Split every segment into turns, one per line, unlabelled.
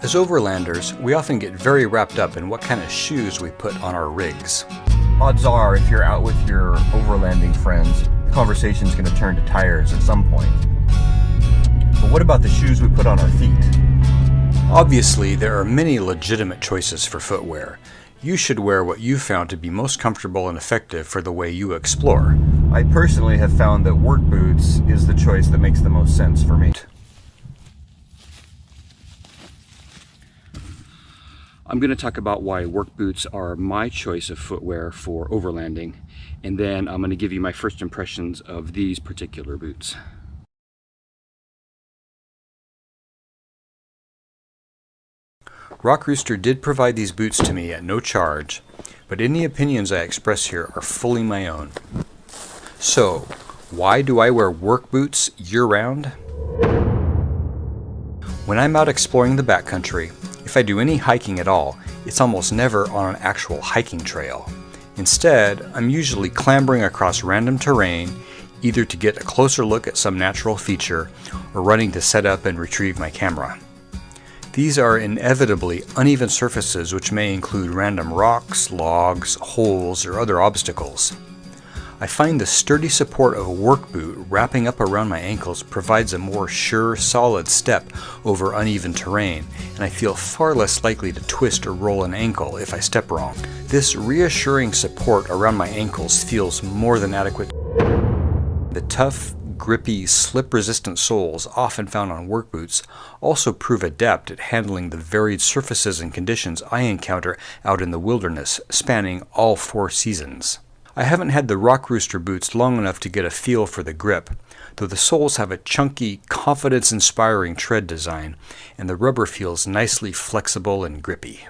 As overlanders, we often get very wrapped up in what kind of shoes we put on our rigs.
Odds are, if you're out with your overlanding friends, the conversation's going to turn to tires at some point. But what about the shoes we put on our feet?
Obviously, there are many legitimate choices for footwear. You should wear what you found to be most comfortable and effective for the way you explore.
I personally have found that work boots is the choice that makes the most sense for me.
I'm going to talk about why work boots are my choice of footwear for overlanding, and then I'm going to give you my first impressions of these particular boots.
RockRooster did provide these boots to me at no charge, but any opinions I express here are fully my own. So, why do I wear work boots year-round? When I'm out exploring the backcountry, if I do any hiking at all, it's almost never on an actual hiking trail. Instead, I'm usually clambering across random terrain, either to get a closer look at some natural feature or running to set up and retrieve my camera. These are inevitably uneven surfaces which may include random rocks, logs, holes, or other obstacles. I find the sturdy support of a work boot wrapping up around my ankles provides a more sure, solid step over uneven terrain, and I feel far less likely to twist or roll an ankle if I step wrong. This reassuring support around my ankles feels more than adequate. The tough, grippy, slip-resistant soles often found on work boots also prove adept at handling the varied surfaces and conditions I encounter out in the wilderness, spanning all 4 seasons. I haven't had the RockRooster boots long enough to get a feel for the grip, though the soles have a chunky, confidence-inspiring tread design, and the rubber feels nicely flexible and grippy.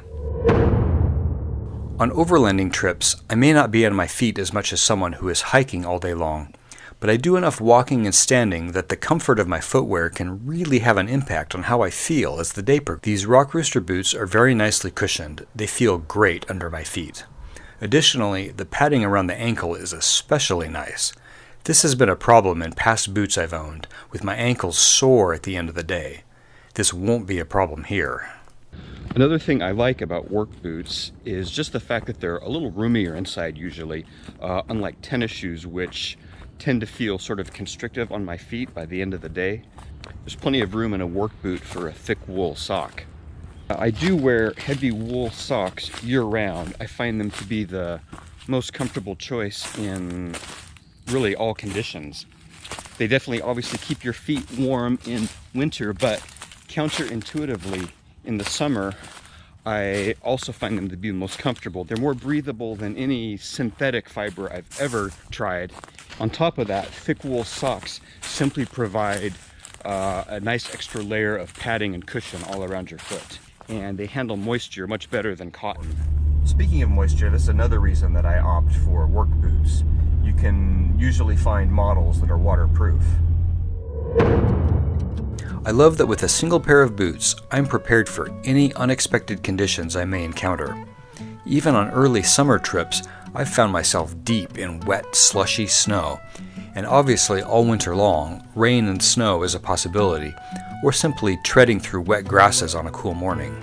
On overlanding trips, I may not be on my feet as much as someone who is hiking all day long, but I do enough walking and standing that the comfort of my footwear can really have an impact on how I feel as the day progresses. These RockRooster boots are very nicely cushioned. They feel great under my feet. Additionally, the padding around the ankle is especially nice. This has been a problem in past boots I've owned, with my ankles sore at the end of the day. This won't be a problem here.
Another thing I like about work boots is just the fact that they're a little roomier inside usually, unlike tennis shoes, which tend to feel sort of constrictive on my feet by the end of the day. There's plenty of room in a work boot for a thick wool sock. I do wear heavy wool socks year-round. I find them to be the most comfortable choice in really all conditions. They definitely obviously keep your feet warm in winter, but counterintuitively in the summer, I also find them to be the most comfortable. They're more breathable than any synthetic fiber I've ever tried. On top of that, thick wool socks simply provide a nice extra layer of padding and cushion all around your foot. And they handle moisture much better than cotton.
Speaking of moisture, that's another reason that I opt for work boots. You can usually find models that are waterproof.
I love that with a single pair of boots, I'm prepared for any unexpected conditions I may encounter. Even on early summer trips, I've found myself deep in wet, slushy snow. And obviously all winter long, rain and snow is a possibility, or simply treading through wet grasses on a cool morning.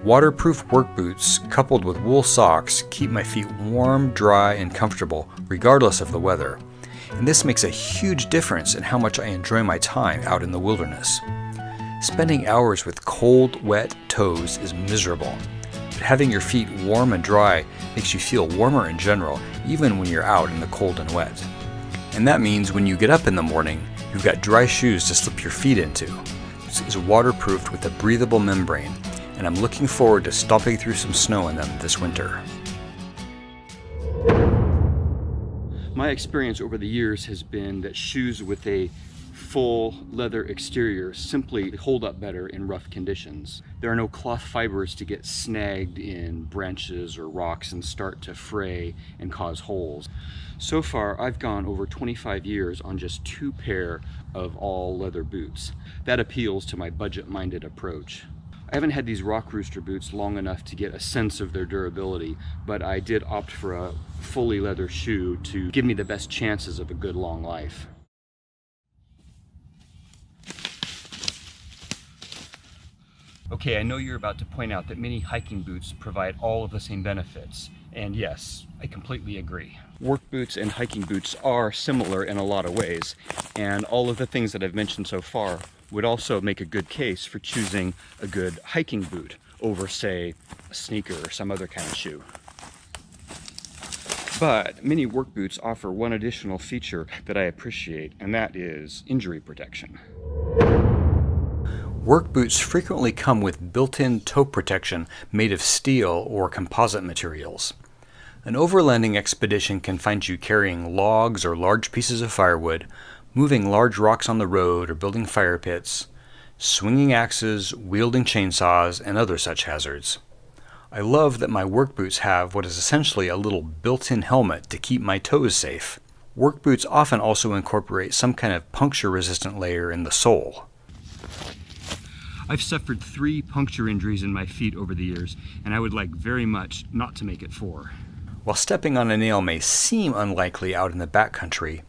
Waterproof work boots coupled with wool socks keep my feet warm, dry, and comfortable regardless of the weather. And this makes a huge difference in how much I enjoy my time out in the wilderness. Spending hours with cold, wet toes is miserable, but having your feet warm and dry makes you feel warmer in general, even when you're out in the cold and wet. And that means when you get up in the morning, you've got dry shoes to slip your feet into. This is waterproofed with a breathable membrane, and I'm looking forward to stomping through some snow in them this winter.
My experience over the years has been that shoes with a full leather exterior simply hold up better in rough conditions. There are no cloth fibers to get snagged in branches or rocks and start to fray and cause holes. So far, I've gone over 25 years on just 2 pair of all leather boots. That appeals to my budget-minded approach. I haven't had these RockRooster boots long enough to get a sense of their durability, but I did opt for a fully leather shoe to give me the best chances of a good long life. Okay, I know you're about to point out that many hiking boots provide all of the same benefits, and yes, I completely agree. Work boots and hiking boots are similar in a lot of ways, and all of the things that I've mentioned so far would also make a good case for choosing a good hiking boot over, say, a sneaker or some other kind of shoe. But many work boots offer one additional feature that I appreciate, and that is injury protection.
Work boots frequently come with built-in toe protection made of steel or composite materials. An overlanding expedition can find you carrying logs or large pieces of firewood, moving large rocks on the road or building fire pits, swinging axes, wielding chainsaws, and other such hazards. I love that my work boots have what is essentially a little built-in helmet to keep my toes safe. Work boots often also incorporate some kind of puncture-resistant layer in the sole.
I've suffered 3 puncture injuries in my feet over the years, and I would like very much not to make it 4.
While stepping on a nail may seem unlikely out in the backcountry,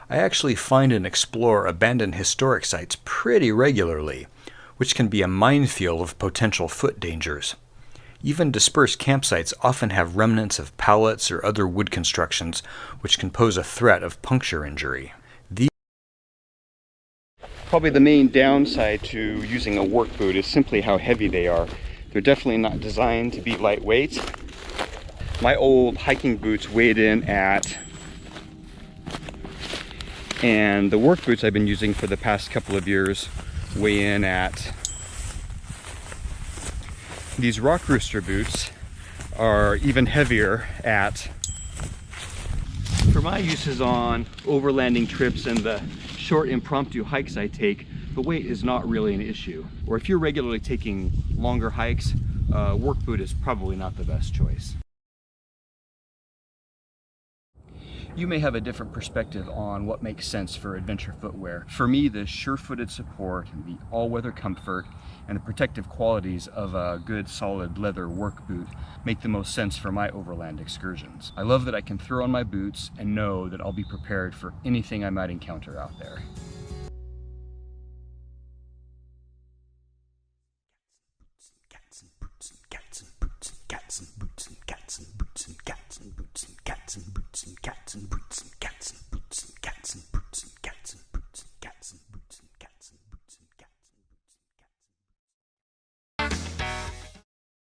I actually find and explore abandoned historic sites pretty regularly, which can be a minefield of potential foot dangers. Even dispersed campsites often have remnants of pallets or other wood constructions which can pose a threat of puncture injury.
Probably the main downside to using a work boot is simply how heavy they are. They're definitely not designed to be lightweight. My old hiking boots weighed in at, and the work boots I've been using for the past couple of years weigh in at. These RockRooster boots are even heavier at. For my uses on overlanding trips and the short impromptu hikes I take, the weight is not really an issue. Or if you're regularly taking longer hikes, work boot is probably not the best choice. You may have a different perspective on what makes sense for adventure footwear. For me, the sure-footed support, the all-weather comfort, and the protective qualities of a good solid leather work boot make the most sense for my overland excursions. I love that I can throw on my boots and know that I'll be prepared for anything I might encounter out there.
Cats and boots and cats and boots and cats and boots and cats and boots and